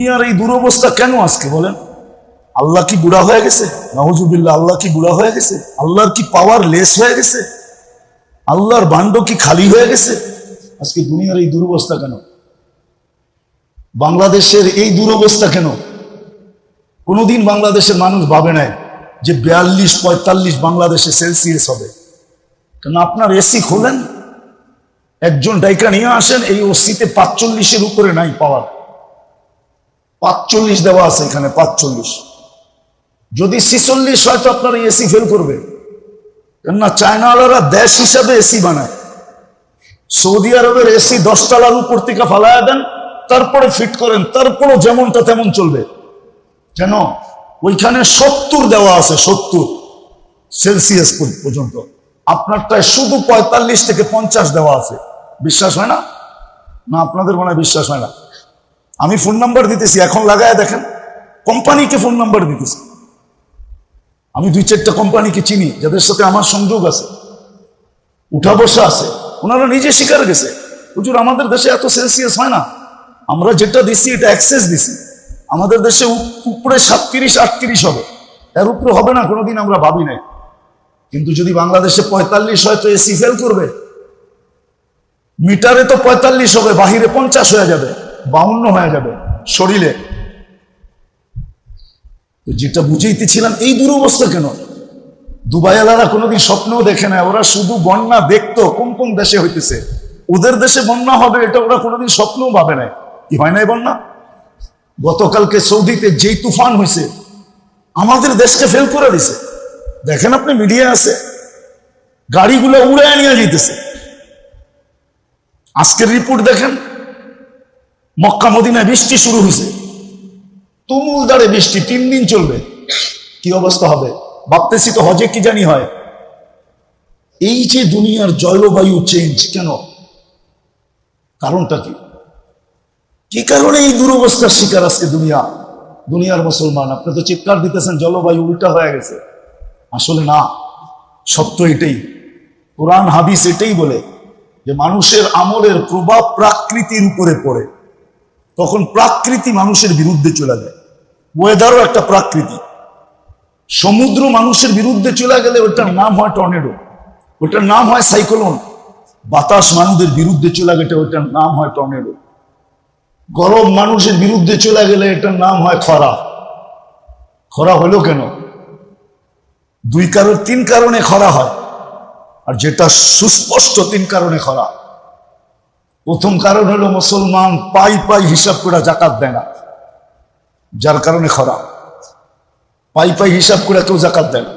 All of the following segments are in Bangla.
দুনিয়ার এই দুরবস্থা কেন আজকে বলেন? আল্লাহ কি বুড়া হয়ে গেছে? নাউজুবিল্লাহ, আল্লাহ কি বুড়া হয়ে গেছে? আল্লাহর কি পাওয়ার লেস হয়ে গেছে? আল্লাহর ভান্ড কি খালি হয়ে গেছে? আজকে দুনিয়ার এই দুরবস্থা কেন? বাংলাদেশের এই দুরবস্থা কেন? কোনোদিন বাংলাদেশের মানুষ ভাবে নাই যে 42-45 বাংলাদেশে সেলসিয়াস হবে। কেন আপনার এসি খোলেন, একজন ডাইকা নিয়ে আসেন, এই ওসিতে 45-এর উপরে নাই পাওয়ার। 45 দেওয়া আছে এখানে, 45। যদি 46 হয় তো আপনার এসি ফেল করবে। কেননা চায়নাওয়ালারা দেশ হিসাবে এসি বানায়। সৌদি আরবের এসি 10 তলার উপর থেকে ফালায়া দেন, তারপরে ফিট করেন, তারপরও যেমনটা তেমন চলবে। কেন? ওইখানে 70 দেওয়া আছে, 70 সেলসিয়াস পর্যন্ত। আপনারটায় শুধু 45 থেকে 50 দেওয়া আছে। বিশ্বাস হয় না? না আপনাদের মনে হয় বিশ্বাস হয় না? আমি ফোন নাম্বার দিতেছি, এখন লাগায় দেখেন। কোম্পানিকে ফোন নাম্বার দিতেছি। আমি 2-4টা কোম্পানিকে চিনি যাদের সাথে আমার সংযোগ আছে, উঠা বসা আছে। ওনারা নিজে স্বীকার গেছে, হুজুর আমাদের দেশে এত সেলসিয়াস হয় না, আমরা যেটা দিছি এটা এক্সেস দিছি। আমাদের দেশে উপরে 37-38 হবে, এর উপরে হবে না কোনোদিন, আমরা ভাবি নাই। কিন্তু যদি বাংলাদেশে 45 হয় তো এসি ফেল করবে। মিটারে তো 45 হবে, বাহিরে 50 হয়ে যাবে, 52 হয়ে যাবে শরীরে। যেটা বুঝাইতেছিলাম, এই দুরবস্থা কেন? দুবাইওয়ালারা কোনোদিন স্বপ্নও দেখে না, ওরা শুধু বন্যা দেখতো কোন কোন দেশে হইতেছে। ওদের দেশে বন্যা হবে এটা ওরা কোনোদিন স্বপ্নও ভাবে নাই। কি হয় নাই বন্যা? গতকালকে সৌদিতে যেই তুফান হয়েছে, আমাদের দেশকে ফেল করে দিছে। দেখেন আপনি, মিডিয়া আছে, গাড়িগুলো উড়ে নিয়ে যেতেছে। আজকের রিপোর্ট দেখেন, মক্কা মদিনায় বৃষ্টি শুরু হয়েছে, তুমুল দাঁড়ে বৃষ্টি, 3 দিন চলবে। কি অবস্থা হবে ভাবতেছি তো, হজে কি জানি হয়। এই যে দুনিয়ার জলবায়ু চেঞ্জ কেন? কারণটা কি? কি কারণে এই দুরবস্থার শিকার আজকে দুনিয়ার মুসলমান? আপনি তো চিৎকার দিতেছেন জলবায়ু উল্টা হয়ে গেছে। আসলে না, সত্য এটাই। কোরআন হাদিস এটাই বলে যে মানুষের আমলের প্রভাব প্রাকৃতির উপরে পড়ে, তখন প্রাকৃতি মানুষের বিরুদ্ধে চলে যায়। ওয়েদারও একটা প্রাকৃতি। সমুদ্র মানুষের বিরুদ্ধে চলে গেলে ওটার নাম হয় টর্নেডো, ওটার নাম হয় সাইক্লোন। বাতাস মানুষের বিরুদ্ধে চলে গেলে ওটার নাম হয় টর্নেডো। গরম মানুষের বিরুদ্ধে চলে গেলে এটার নাম হয় খরা। খরা হলো কেন? 3 কারণে খরা হয়, আর যেটা সুস্পষ্ট 3 কারণে খরা। প্রথম কারণ হলো মুসলমান পাই হিসাব করে জাকাত দেয় না, যার কারণে খরা। পাই হিসাব করে কেউ জাকাত দেয় না।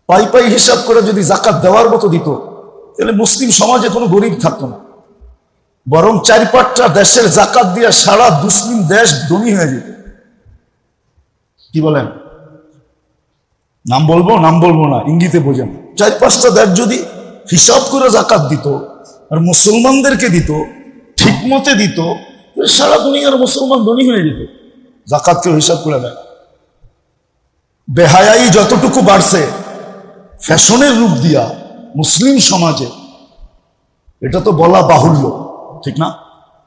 পাই হিসাব করে যদি জাকাত দেওয়ার মতো দিত, তাহলে মুসলিম সমাজে কোনো গরিব থাকতো না, বরং 4-5টা দেশের জাকাত দিয়ে সারা মুসলিম দেশ ধনী হয়ে যেত। কি বলেন? নাম বলবো না, ইঙ্গিতে বোঝেন। 4-5টা দেশ যদি হিসাব করে জাকাত দিত আর মুসলমানদেরকে দিত, ঠিক মতে দিত, সারা দুনিয়ার মুসলমান ধনী হয়ে যেত। জাকাত কেউ হিসাব করে দেয়। বেহায়াই যতটুকু বাড়ছে ফ্যাশনের রূপ দিয়া মুসলিম সমাজে, এটা তো বলা বাহুল্য, ঠিক না?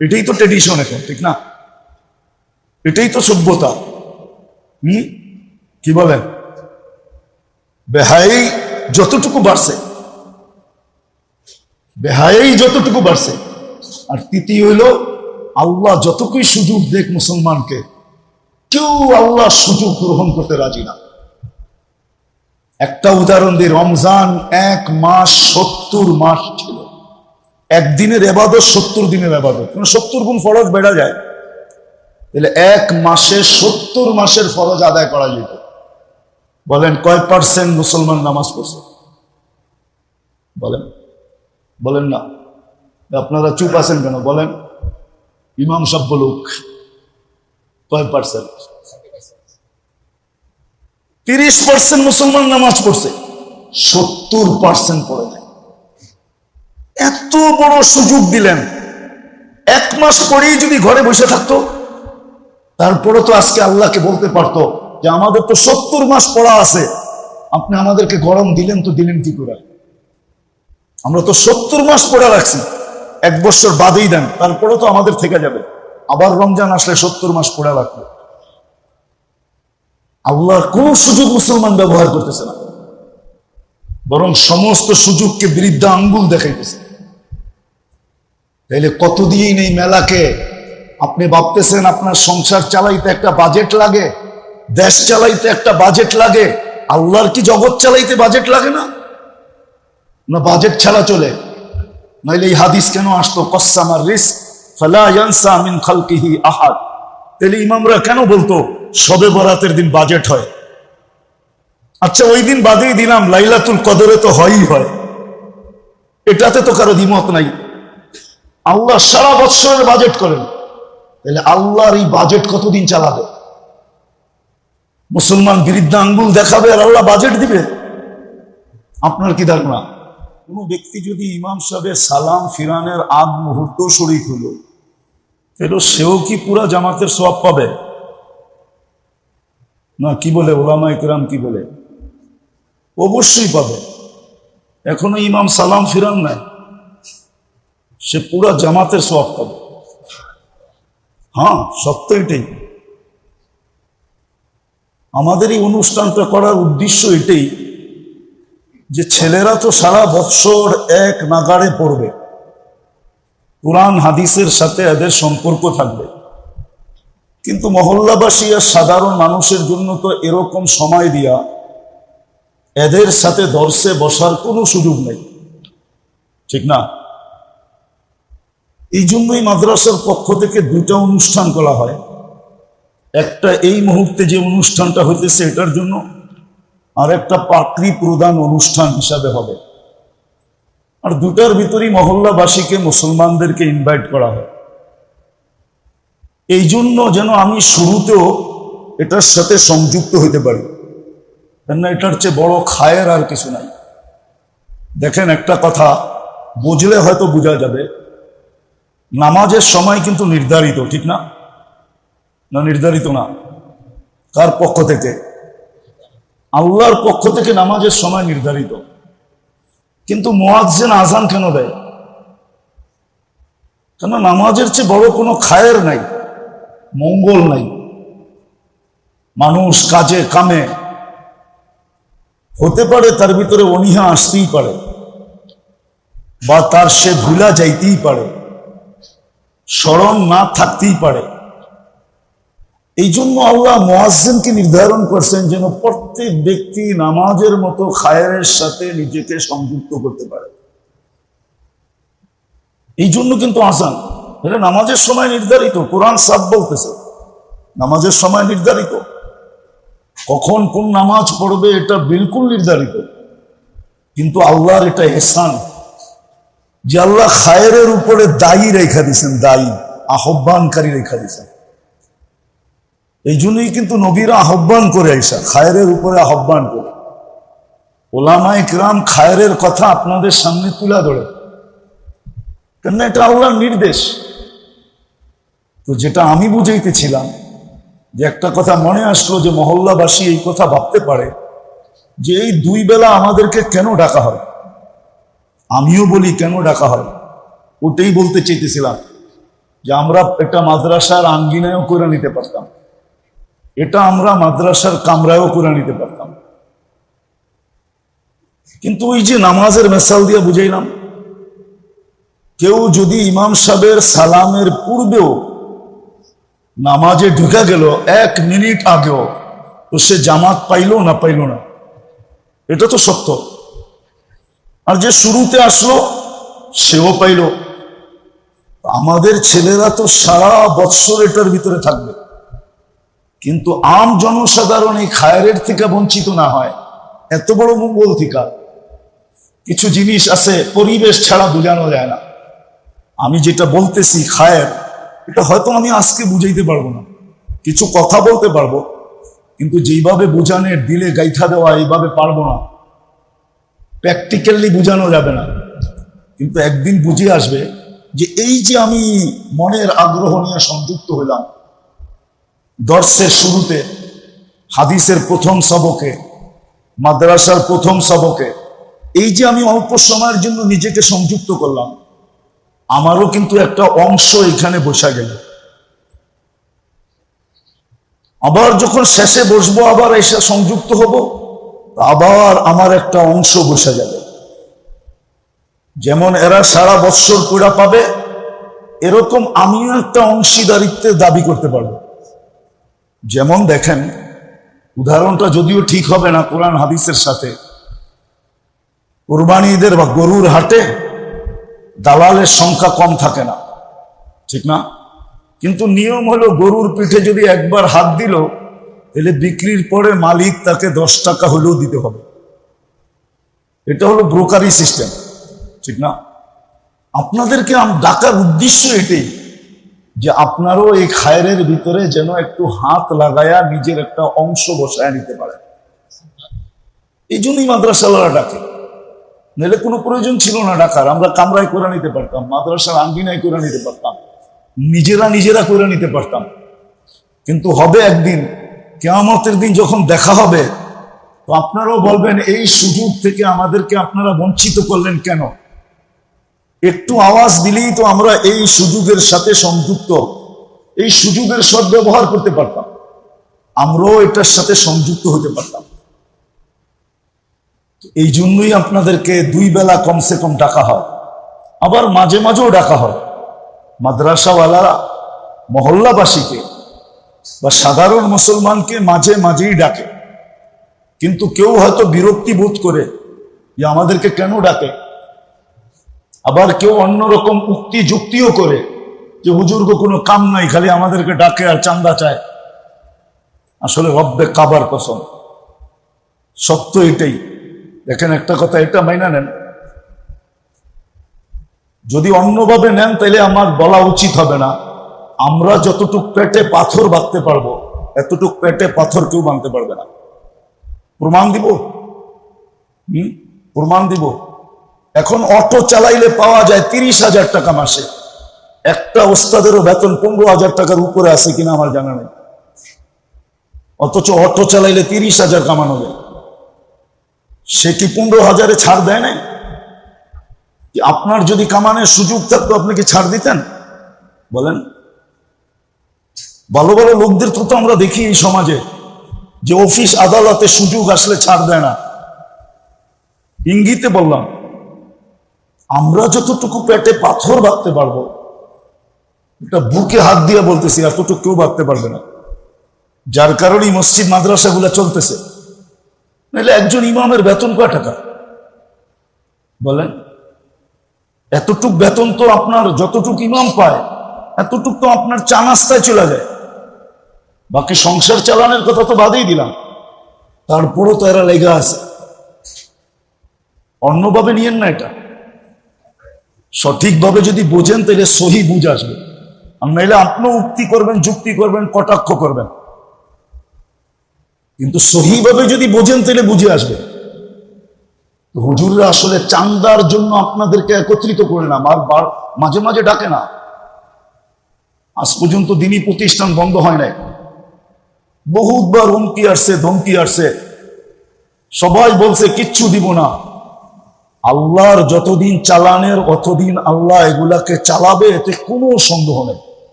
এটাই তো ট্রেডিশন এখন, ঠিক না? এটাই তো সভ্যতা। কি বলেন? বেহায়াই যতটুকু বাড়ছে, আর তৃতীয় হইল আল্লাহ যতটুকুই সুযোগ দেখ মুসলমানকে, কেউ আল্লাহ সুযোগ গ্রহণ করতে রাজি না। একটা উদাহরণ দিই, রমজান 1 মাস 70 মাস ছিল। একদিনের এবাদত 70 দিনের এবাদত, 70 গুণ ফরজ বেড়া যায়। তাহলে 1 মাসে 70 মাসের ফরজ আদায় করা যেত। বলেন কয় % মুসলমান নামাজ পড়ছে? বলেন না, আপনারা চুপ আছেন কেন? বলেন, ইমাম সাহেব বলুক, কয় %? 30% মুসলমান নামাজ পড়ছে, 70% পড়ে নাই। এত বড় সুযোগ দিলেন, 1 মাস পরেই যদি ঘরে বসে থাকতো, তারপরে তো আজকে আল্লাহকে বলতে পারতো যে আমাদের তো 70 মাস পড়া আছে, আপনি আমাদেরকে গরম দিলেন তো দিলেন কি করে? আমরা তো 70 মাস পড়া রাখছি, 1 বছর বাদেই দেন, তারপরে তো আমাদের থেকে যাবে। আবার রমজান আসলে 70 মাস পড়া লাগবে। আল্লাহর কোন সুযোগ মুসলমান ব্যবহার করতেছে না, বরং সমস্ত সুযোগকে বৃদ্ধা আঙ্গুল দেখাইতেছে। তাইলে কত দিয়েই নেই মেলাকে। আপনি ভাবতেছেন আপনার সংসার চালাইতে একটা বাজেট লাগে, দেশ চালাইতে একটা বাজেট লাগে, আল্লাহর কি জগৎ চালাইতে বাজেট লাগে না? না বাজেট ছাড়া চলে? নাইলে এই হাদিস কেন আসতো, কসামার রিস্ক ফালা ইয়ানসা মিন খালকিহি আহাদ? তাহলে ইমামরা কেন বলতো শবে বরাতের দিন বাজেট হয়? আচ্ছা ওই দিন বাদেই দিলাম, লাইলাতুল কদরে তো হয়ই হয়, এটাতে তো কারো দ্বিমত নাই। আল্লাহ সারা বৎসরের বাজেট করেন, তাহলে আল্লাহর এই বাজেট কতদিন চালাবে? মুসলমান বৃদ্ধা আঙ্গুল দেখাবে আর আল্লাহ বাজেট দিবে? আপনার কি ধারণা? কোন ব্যক্তি যদি ইমাম সাহেবের সালাম ফিরানের আগ মুহূর্ত শরীক হলো, তাহলে সেও কি পুরা জামাতের সওয়াব পাবে না? কি বলে ওলামায়ে কেরাম, কি বলে? অবশ্যই পাবে। এখনো ইমাম সালাম ফিরান নাই, সে পুরা জামাতের সওয়াব পাবে। হ্যাঁ, সত্য এটাই। আমাদের এই অনুষ্ঠানটা করার উদ্দেশ্য এটাই যে ছেলেরা তো সারা বৎসর এক নাগাড়ে পড়বে, কোরআন হাদিসের সাথে এদের সম্পর্ক থাকবে, কিন্তু মহল্লাবাসী আর সাধারণ মানুষের জন্য তো এরকম সময় দিয়া এদের সাথে দর্শে বসার কোনো সুযোগ নেই, ঠিক না? এই জন্যই মাদ্রাসার পক্ষ থেকে 2টা অনুষ্ঠান করা হয়। একটা এই মুহূর্তে যে অনুষ্ঠানটা হইতেছে এটার জন্য, আর একটা পাকড়ি প্রদান অনুষ্ঠান হিসাবে হবে। আর 2টার ভিতরেই মহল্লাবাসীকে, মুসলমানদেরকে ইনভাইট করা হয়। এই জন্য যেন আমি শুরুতেও এটার সাথে সংযুক্ত হইতে পারি, কেননা এটার চেয়ে বড় খায়ের আর কিছু নাই। দেখেন, একটা কথা বুঝলে হয়তো বোঝা যাবে, নামাজের সময় কিন্তু নির্ধারিত, ঠিক না? না নির্ধারিত না? কার পক্ষ থেকে? আল্লাহর পক্ষ থেকে নামাজের সময় নির্ধারিত। কিন্তু মুয়াজ্জিন আযান কেন দেয়? কেন নামাজের চেয়ে বড় কোনো খায়ের নাই, মঙ্গল নাই। মানুষ কাজে কামে হতে পারে তার ভিতরে অনীহা আসতেই পারে, বা তার সে ভুলা যাইতেই পারে, স্মরণ না থাকতেই পারে। এই জন্য আল্লাহ মুয়াজ্জিনকে নির্ধারণ করছেন যেন প্রত্যেক ব্যক্তি নামাজের মতো খায়েরের সাথে নিজেকে সংযুক্ত করতে পারে। এই জন্য কিন্তু আযান, এটা নামাজের সময় নির্ধারিত। কোরআন সাফ বলতেছে নামাজের সময় নির্ধারিত, কখন কোন নামাজ পড়বে এটা বিলকুল নির্ধারিত। কিন্তু আল্লাহর এটা ইহসান যে আল্লাহ খায়েরের উপরে দায়ী রেখা দিয়েছেন, দায়ী আহ্বানকারী রেখা দিয়েছেন। এই জন্যই কিন্তু নবীরা আহ্বান করে আইসা খায়েরের উপরে আহ্বান করে। ওলামায়ে কিরাম খায়েরের কথা আপনাদের সামনে তুলে ধরে, কেন এটা আল্লাহর নির্দেশ। তো যেটা আমি বুঝাইতেছিলাম, যে একটা কথা মনে আসলো যে মহল্লাবাসী এই কথা ভাবতে পারে যে এই 2 বেলা আমাদেরকে কেন ডাকা হয়। আমিও বলি কেন ডাকা হয়, ওটাই বলতে চেয়েছিলাম যে আমরা এটা মাদ্রাসার আঙ্গিনায়ও করে নিতে পারতাম, এটা আমরা মাদ্রাসার কামরায়ও করে নিতে পারতাম। কিন্তু ওই যে নামাজের মেসাল দিয়ে বুঝাইলাম, কেউ যদি ইমাম সাহেবের সালামের পূর্বেও নামাজে ঢুকে গেল 1 মিনিট আগেও, তো সে জামাত পাইলো না পাইলো না, এটা তো সত্য। আর যে শুরুতে আসলো সেও পাইল। আমাদের ছেলেরা তো সারা বৎসর এটার ভিতরে থাকবে, কিন্তু আম জনসাধারণ এই খায়ের থেকে বঞ্চিত না হয়, এত বড় মঙ্গল থেকে। কিছু জিনিস আছে পরিবেশ ছাড়া বোঝানো যায় না। আমি যেটা বলতেছি খায়ের, এটা হয়তো আমি আজকে বুঝাইতে পারবো না, কিছু কথা বলতে পারবো, কিন্তু যেইভাবে বোঝানোর দিলে গাইথা দেওয়া এইভাবে পারবো না, প্র্যাকটিক্যালি বোঝানো যাবে না। কিন্তু একদিন বুঝে আসবে যে এই যে আমি মনের আগ্রহ নিয়ে সংযুক্ত হইলাম, দর্শের শুরুতে, হাদিসের প্রথম সবকে, মাদ্রাসার প্রথম সবকে, এই যে আমি অল্প সময়ের জন্য নিজেকে সংযুক্ত করলাম, আমারও কিন্তু একটা অংশ এখানে বসা গেল। আবার যখন শেষে বসবো, আবার এসে সংযুক্ত হব, আবার আমার একটা অংশ বসে যাবে। যেমন এরা সারা বৎসর পুরা পাবে, এরকম আমিও একটা অংশীদারিত্বের দাবি করতে পারবো। যেমন দেখেন, উদাহরণটা যদিও ঠিক হবে না কোরআন হাদিসের সাথে, কুরবানি ঈদের বা গরুর হাটে দালালের সংখ্যা কম থাকে না, ঠিক না? কিন্তু নিয়ম হলো গরুর পিঠে যদি একবার হাত দিল, তাহলে বিক্রির পরে মালিক তাকে 10 টাকা হলেও দিতে হবে। এটা হলো ব্রোকারি সিস্টেম, ঠিক না? আপনাদেরকে ডাকার উদ্দেশ্য এটাই যে আপনারও এই খায়রের ভিতরে যেন একটু হাত লাগায়া নিজের একটা অংশ বসায় নিতে পারে। এই জন্যই মাদ্রাসাওয়ালা ডাকে, নাহলে কোনো প্রয়োজন ছিল না ডাকার। আমরা কামরায় করে নিতে পারতাম, মাদ্রাসার আঙ্গিনায় করে নিতে পারতাম, নিজেরা করে নিতে পারতাম। কিন্তু হবে একদিন, কিয়ামতের দিন যখন দেখা হবে, তো আপনারাও বলবেন এই সুযোগ থেকে আমাদেরকে আপনারা বঞ্চিত করলেন কেন? একটু আওয়াজ দিলেই তো আমরা এই সুযোগের সাথে সংযুক্ত, এই সুযোগের সদ্ব্যবহার করতে পারতাম, আমরাও এটার সাথে সংযুক্ত হতে পারতাম। এই জন্যই আপনাদেরকে 2 বেলা কমসে কম ডাকা হয়, আবার মাঝে মাঝেও ডাকা হয়। মাদ্রাসাওয়ালারা মহল্লাবাসীকে বা সাধারণ মুসলমানকে মাঝে মাঝেই ডাকে, কিন্তু কেউ হয়তো বিরক্তি বোধ করে যে আমাদেরকে কেন ডাকে। আবার কেউ অন্যরকম উক্তি যুক্তিও করে যে হুজুরকে কোনো কাম নাই, খালি আমাদেরকে ডাকে আর চান্দা চায়। আসলে রব্বে কাবার কসম, সত্য এটাই। দেখেন একটা কথা, এটা মাইনা নেন, যদি অন্যভাবে নেন তাহলে আমার বলা উচিত হবে না। আমরা যতটুক পেটে পাথর বাঁধতে পারবো, এতটুক পেটে পাথর কেউ বাঁধতে পারবে না। প্রমাণ দিব, প্রমাণ দিব। এখন অটো চালাইলে পাওয়া যায় 30,000 টাকা মাসে। একটা ওস্তাদেরও বেতন 15,000 টাকার উপরে আছে কিনা আমার জানা নেই, অথচ অটো চালাইলে 30,000 কামানো যায়। সে কি 15,000-এ ছাড় দেয় নাই? আপনার যদি কামানের সুযোগ থাকতো আপনি কি ছাড় দিতেন? বলেন। ভালো ভালো লোকদের তো আমরা দেখি এই সমাজে যে অফিস আদালতে সুযোগ আসলে ছাড় দেয় না। ইঙ্গিতে বললাম, আমরা যতটুকু পেটে পাথর বাঁধতে পারবো, এটা বুকে হাত দিয়ে বলতেছি, এতটুকু কেউ বাঁধতে পারবে না। যার কারণেই মসজিদ মাদ্রাসাগুলো চলতেছে। নাহলে একজন ইমামের বেতন কয় টাকা বলেন? এতটুক বেতন তো আপনার যতটুক ইমাম পায় এতটুক তো আপনার চা নাস্তায় চলে যায়। বাকি সংসার চালানোর কথা তো বাদেই দিলাম, তারপরও তো এরা লেগে আছে। অন্যভাবে নিয়েন না, এটা সঠিকভাবে যদি বোঝেন তাহলে সহি বুঝ আসবে। আর নাইলে আপনিও উক্তি করবেন, যুক্তি করবেন, কটাক্ষ করবেন, কিন্তু সহিভাবে যদি বোঝেন তাহলে বুঝে আসবে। হুজুররা আসলে চান্দার জন্য আপনাদেরকে একত্রিত করে না, মাঝে মাঝে ডাকে না। আজ পর্যন্ত দিনী প্রতিষ্ঠান বন্ধ হয় নাই, বহুতবার হুমকি আসছে, ধমকি আসছে, সবাই বলছে কিচ্ছু দিব না। আল্লাহর যতদিন চালানের অতদিন আল্লাহ এগুলাকে চালাবে, এতে কোনো সন্দেহ নেই।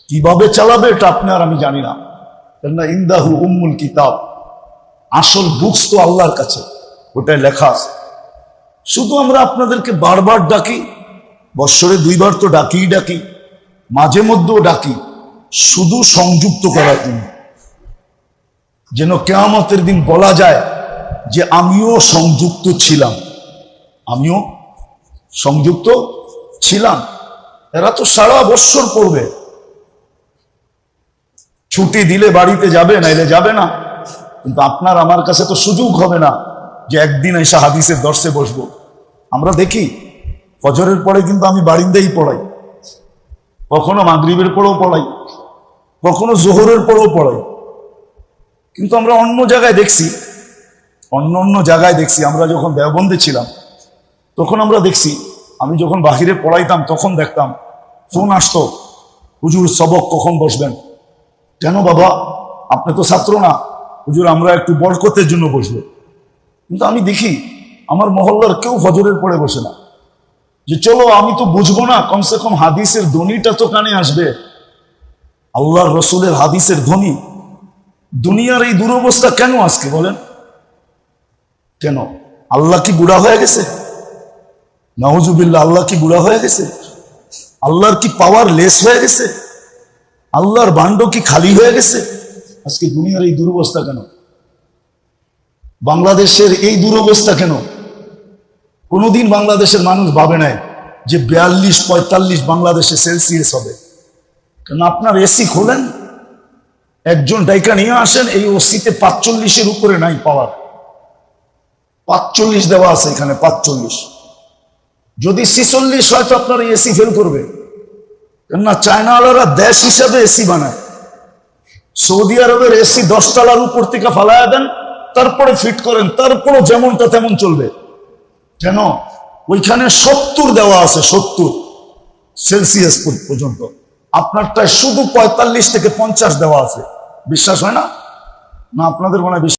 কিভাবে চালাবে এটা আপনি আর আমি জানি না, কেননা ইন্দাহু উম্মুল কিতাব, আসল বুকস তো আল্লাহর কাছে, ওটাই লেখা আছে। শুধু আমরা আপনাদেরকে বারবার ডাকি, বৎসরে 2 বার তো ডাকি, মাঝে মধ্যেও ডাকি, শুধু সংযুক্ত করার জন্য, যেন কিয়ামতের দিন বলা যায় যে আমিও সংযুক্ত ছিলাম, আমিও সংযুক্ত ছিলাম। এরা তো সারা বৎসর পড়বে, ছুটি দিলে বাড়িতে যাবে, নাইলে যাবে না। কিন্তু আপনার আমার কাছে তো সুযোগ হবে না যে একদিন এসে হাদিসের দর্শে বসবো। আমরা দেখি ফজরের পরে কিন্তু আমি বারিন্দাই পড়াই, কখনো মাগরিবের পরেও পড়াই, কখনো জোহরের পরেও পড়াই। কিন্তু আমরা অন্য জায়গায় দেখছি, আমরা যখন দেওবন্দে ছিলাম তখন আমরা দেখছি, আমি যখন বাহিরে পড়াইতাম তখন দেখতাম ফোন আসতো, হুজুর সবক কখন বসবেন? কেন বাবা, আপনি তো ছাত্র না। হুজুর আমরা একটু বরকতের জন্য বসবো। কিন্তু আমি দেখি আমার মহল্লার কেউ ফজরের পরে বসে না, যে চলো আমি তো বুঝবো না, কমসে কম হাদিসের ধ্বনিটা তো কানে আসবে, আল্লাহর রসুলের হাদিসের ধ্বনি দুনিয়ার এই দুরবস্থা কেন আজকে বলেন? কেন? আল্লাহ কি বুড়া হয়ে গেছে? নাউজুবিল্লাহ, আল্লাহ কি বুড়া হয়ে গেছে? আল্লাহর কি পাওয়ার লেস হয়ে গেছে? আল্লাহর ভান্ড কি খালি হয়ে গেছে? আজকে দুনিয়ার এই দুরবস্থা কেন? বাংলাদেশের এই দুরবস্থা কেন? কোনোদিন বাংলাদেশের মানুষ ভাবে নাই যে 42-45 বাংলাদেশে সেলসিয়াস হবে। কেন? আপনার এসি খোলেন, একজন ডাইকা নিয়ে আসেন, এই ওসিতে 45-এর উপরে নাই পাওয়ার। 45 দেওয়া আছে এখানে, 45। যদি 46 হয় তো আপনার এসি ফেল করবে। কেননা চায়নাওয়ালারা দেশ হিসাবে এসি বানায়। সৌদি আরবের এসি 10 তলার উপর থেকে ফালায়া দেন, তারপরে ফিট করেন, তারপরে যেমনটা তেমন চলবে। কেন? ওইখানে 70 দেওয়া আছে, 70 সেলসিয়াস পর্যন্ত। আপনারটায় শুধু 45 থেকে 50 দেওয়া আছে। বিশ্বাস হয় না? না আপনাদের মনে হয়